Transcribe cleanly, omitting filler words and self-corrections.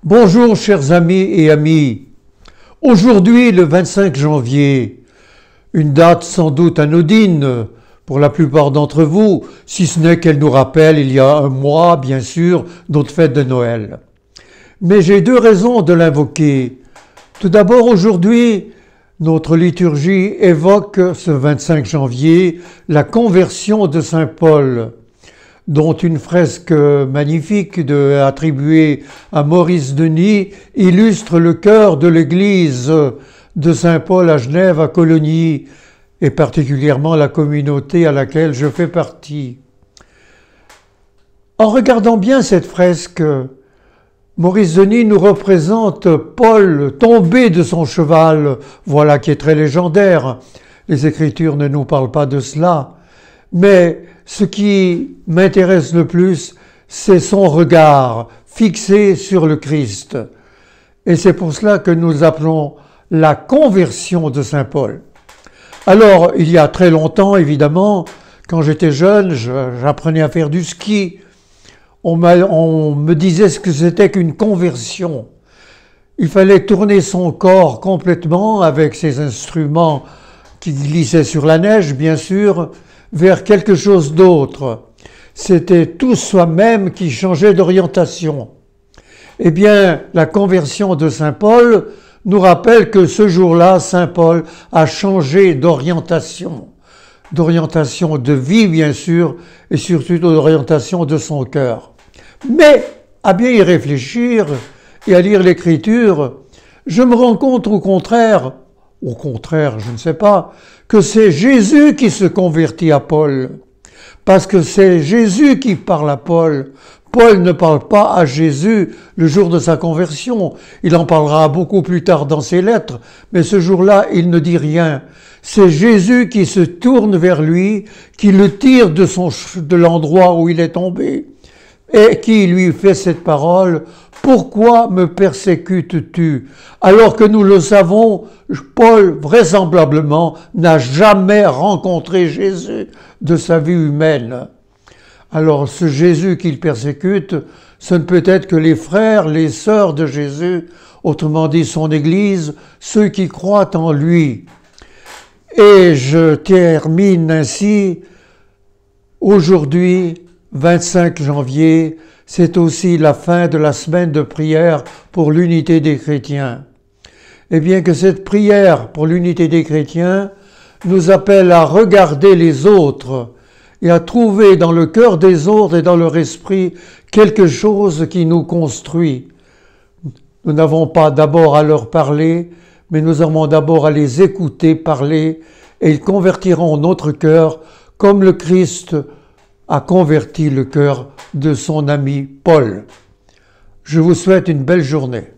Bonjour chers amis et amis. Aujourd'hui, le 25 janvier, une date sans doute anodine pour la plupart d'entre vous, si ce n'est qu'elle nous rappelle il y a un mois, bien sûr, notre fête de Noël. Mais j'ai deux raisons de l'invoquer. Tout d'abord, aujourd'hui, notre liturgie évoque ce 25 janvier la conversion de Saint Paul, dont une fresque magnifique attribuée à Maurice Denis illustre le cœur de l'église de Saint Paul à Genève, à Cologny, et particulièrement la communauté à laquelle je fais partie. En regardant bien cette fresque, Maurice Denis nous représente Paul tombé de son cheval, voilà qui est très légendaire. Les Écritures ne nous parlent pas de cela, mais ce qui m'intéresse le plus, c'est son regard fixé sur le Christ. Et c'est pour cela que nous appelons la conversion de Saint Paul. Alors, il y a très longtemps, évidemment, quand j'étais jeune, j'apprenais à faire du ski. On me disait ce que c'était qu'une conversion. Il fallait tourner son corps complètement avec ses instruments qui glissaient sur la neige, bien sûr, vers quelque chose d'autre. C'était tout soi-même qui changeait d'orientation. Eh bien, la conversion de Saint Paul nous rappelle que ce jour-là, Saint Paul a changé d'orientation de vie, bien sûr, et surtout d'orientation de son cœur. Mais, à bien y réfléchir et à lire l'Écriture, je me rends compte au contraire, je ne sais pas, que c'est Jésus qui se convertit à Paul. Parce que c'est Jésus qui parle à Paul. Paul ne parle pas à Jésus le jour de sa conversion. Il en parlera beaucoup plus tard dans ses lettres, mais ce jour-là, il ne dit rien. C'est Jésus qui se tourne vers lui, qui le tire de l'endroit où il est tombé, et qui lui fait cette parole: « Pourquoi me persécutes-tu » alors que nous le savons, Paul, vraisemblablement, n'a jamais rencontré Jésus de sa vie humaine. Alors ce Jésus qu'il persécute, ce ne peut être que les frères, les sœurs de Jésus, autrement dit son Église, ceux qui croient en lui. Et je termine ainsi, aujourd'hui, 25 janvier, c'est aussi la fin de la semaine de prière pour l'unité des chrétiens. Et bien que cette prière pour l'unité des chrétiens nous appelle à regarder les autres et à trouver dans le cœur des autres et dans leur esprit quelque chose qui nous construit. Nous n'avons pas d'abord à leur parler, mais nous avons d'abord à les écouter parler, et ils convertiront notre cœur comme le Christ a converti le cœur de son ami Paul. Je vous souhaite une belle journée.